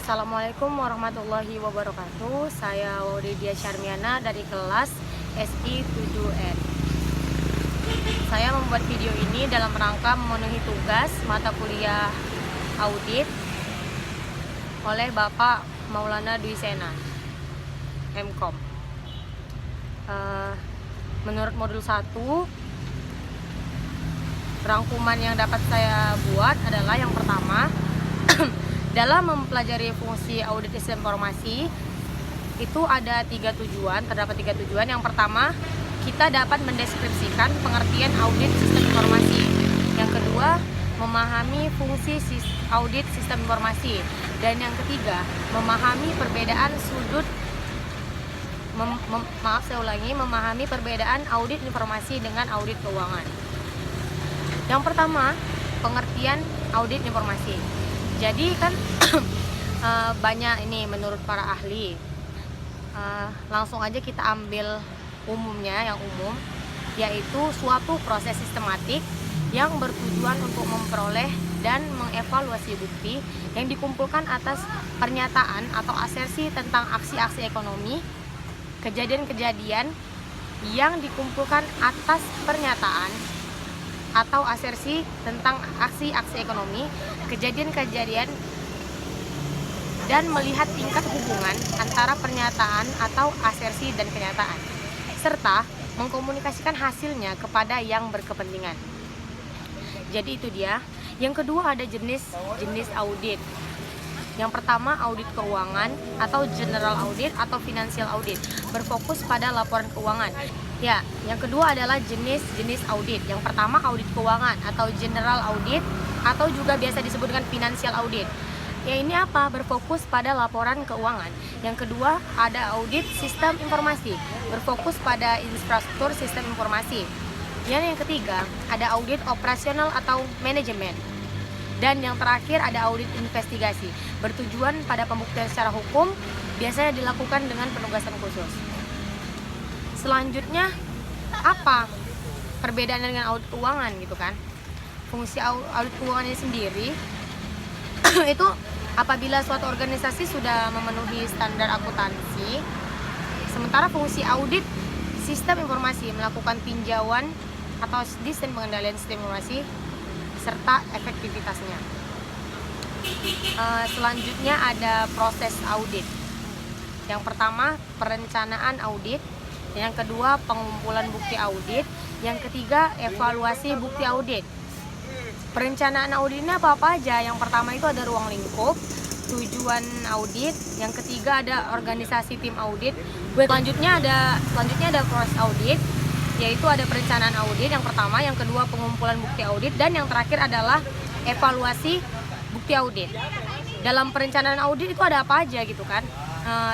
Assalamualaikum warahmatullahi wabarakatuh. Saya Waudidia Syarmiana dari kelas SI 7N. Saya membuat video ini dalam rangka memenuhi tugas mata kuliah audit oleh Bapak Maulana Dwi Sena, MKom. Menurut modul 1, rangkuman yang dapat saya buat adalah yang pertama, dalam mempelajari fungsi audit sistem informasi itu ada terdapat tiga tujuan. Yang pertama, kita dapat mendeskripsikan pengertian audit sistem informasi. Yang kedua, memahami fungsi audit sistem informasi. Dan yang ketiga, memahami perbedaan memahami perbedaan audit informasi dengan audit keuangan. Yang pertama, pengertian audit informasi. Jadi kan banyak ini menurut para ahli. Langsung aja kita ambil umumnya, yang umum, yaitu suatu proses sistematik yang bertujuan untuk memperoleh dan mengevaluasi bukti yang dikumpulkan atas pernyataan atau asersi tentang aksi-aksi ekonomi, kejadian-kejadian yang dikumpulkan atas pernyataan atau asersi tentang aksi-aksi ekonomi, kejadian-kejadian, dan melihat tingkat hubungan antara pernyataan atau asersi dan kenyataan, serta mengkomunikasikan hasilnya kepada yang berkepentingan. Jadi itu dia. Yang kedua ada jenis audit. Yang pertama, audit keuangan atau general audit atau financial audit, berfokus pada laporan keuangan. Ya, yang kedua adalah jenis audit. Yang pertama, audit keuangan atau general audit atau juga biasa disebut dengan financial audit. Ya, ini apa? Berfokus pada laporan keuangan. Yang kedua, ada audit sistem informasi, berfokus pada infrastruktur sistem informasi. Yang ketiga, ada audit operasional atau manajemen. Dan yang terakhir ada audit investigasi, bertujuan pada pembuktian secara hukum, biasanya dilakukan dengan penugasan khusus. Selanjutnya, apa perbedaan dengan audit keuangan gitu kan? Fungsi audit keuangan ini sendiri itu apabila suatu organisasi sudah memenuhi standar akuntansi, sementara fungsi audit sistem informasi melakukan tinjauan atau desain pengendalian sistem informasi serta efektivitasnya. Selanjutnya ada proses audit. Yang pertama, perencanaan audit. Yang kedua, pengumpulan bukti audit. Yang ketiga, evaluasi bukti audit. Perencanaan audit ini apa aja? Yang pertama itu ada ruang lingkup, tujuan audit. Yang ketiga ada organisasi tim audit. Selanjutnya ada proses audit, yaitu ada perencanaan audit yang pertama, yang kedua pengumpulan bukti audit, dan yang terakhir adalah evaluasi bukti audit. Dalam perencanaan audit itu ada apa aja gitu kan?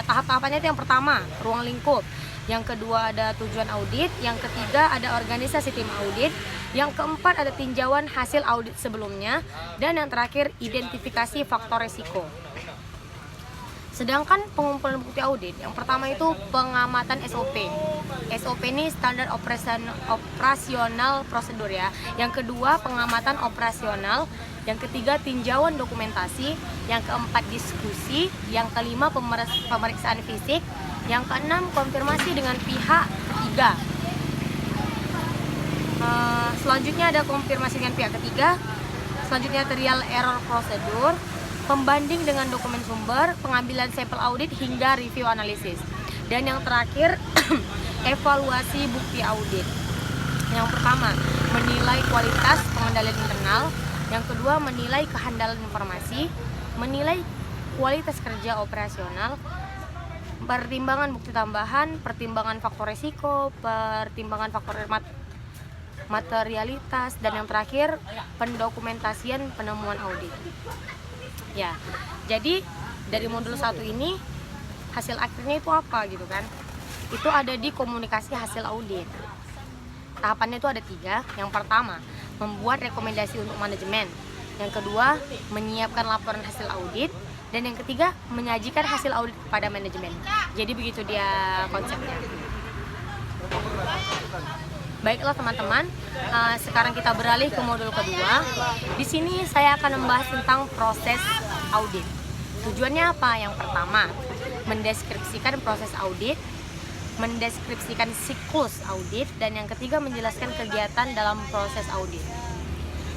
Tahap-tahapannya itu yang pertama, ruang lingkup. Yang kedua ada tujuan audit, yang ketiga ada organisasi tim audit, yang keempat ada tinjauan hasil audit sebelumnya, dan yang terakhir identifikasi faktor resiko. Sedangkan pengumpulan bukti audit, yang pertama itu pengamatan SOP. SOP ini standar operasional prosedur ya. Yang kedua pengamatan operasional, yang ketiga tinjauan dokumentasi, yang keempat diskusi, yang kelima pemeriksaan fisik, yang keenam konfirmasi dengan pihak ketiga. Selanjutnya ada konfirmasi dengan pihak ketiga. Selanjutnya trial error prosedur, pembanding dengan dokumen sumber, pengambilan sampel audit hingga review analisis. Dan yang terakhir evaluasi bukti audit. Yang pertama, menilai kualitas pengendalian internal. Yang kedua, menilai kehandalan informasi, menilai kualitas kerja operasional, pertimbangan bukti tambahan, pertimbangan faktor resiko, pertimbangan faktor materialitas, dan yang terakhir pendokumentasian penemuan audit. Ya, jadi dari modul 1 ini hasil akhirnya itu apa gitu kan? Itu ada di komunikasi hasil audit. Tahapannya itu ada 3. Yang pertama, membuat rekomendasi untuk manajemen. Yang kedua, menyiapkan laporan hasil audit. Dan yang ketiga, menyajikan hasil audit kepada manajemen. Jadi begitu dia konsepnya. Baiklah teman-teman, sekarang kita beralih ke modul kedua. Di sini saya akan membahas tentang proses audit. Tujuannya apa? Yang pertama, mendeskripsikan proses audit, mendeskripsikan siklus audit, dan yang ketiga menjelaskan kegiatan dalam proses audit.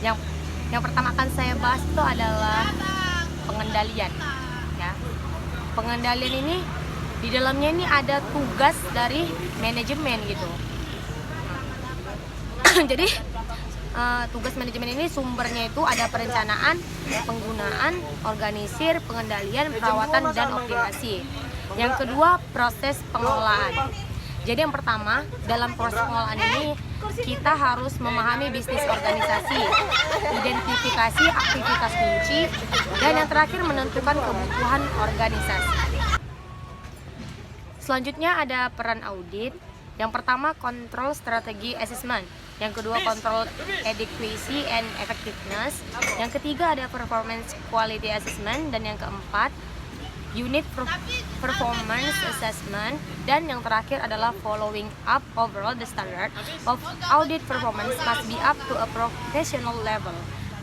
Yang pertama akan saya bahas itu adalah pengendalian. Ya, pengendalian ini di dalamnya ini ada tugas dari manajemen gitu. Jadi tugas manajemen ini sumbernya itu ada perencanaan, penggunaan, organisir, pengendalian, perawatan, dan optimasi. Yang kedua, proses pengelolaan. Jadi yang pertama, dalam proses pengelolaan ini kita harus memahami bisnis organisasi, identifikasi aktivitas kunci, dan yang terakhir menentukan kebutuhan organisasi. Selanjutnya ada peran audit. Yang pertama, control strategi assessment. Yang kedua, control adequacy and effectiveness. Yang ketiga ada performance quality assessment, dan yang keempat unit performance assessment, dan yang terakhir adalah following up. Overall, the standard of audit performance must be up to a professional level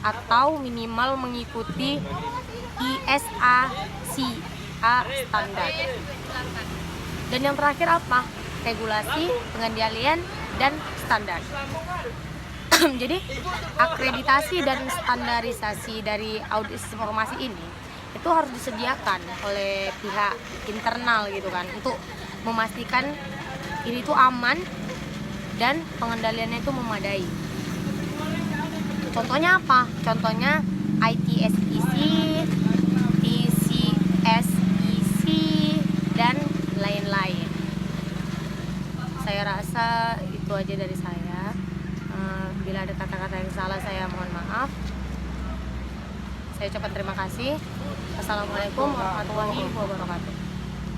atau minimal mengikuti ISACA standar. Dan yang terakhir apa? Regulasi, pengendalian, dan standar. Jadi akreditasi dan standarisasi dari audit informasi ini itu harus disediakan oleh pihak internal gitu kan, untuk memastikan ini tuh aman dan pengendaliannya itu memadai. Contohnya apa? Contohnya ITSEC, TCSEC, dan lain-lain. Saya rasa itu aja dari saya. Bila ada kata-kata yang salah, saya mohon maaf. Saya ucapkan terima kasih. Assalamualaikum warahmatullahi wabarakatuh.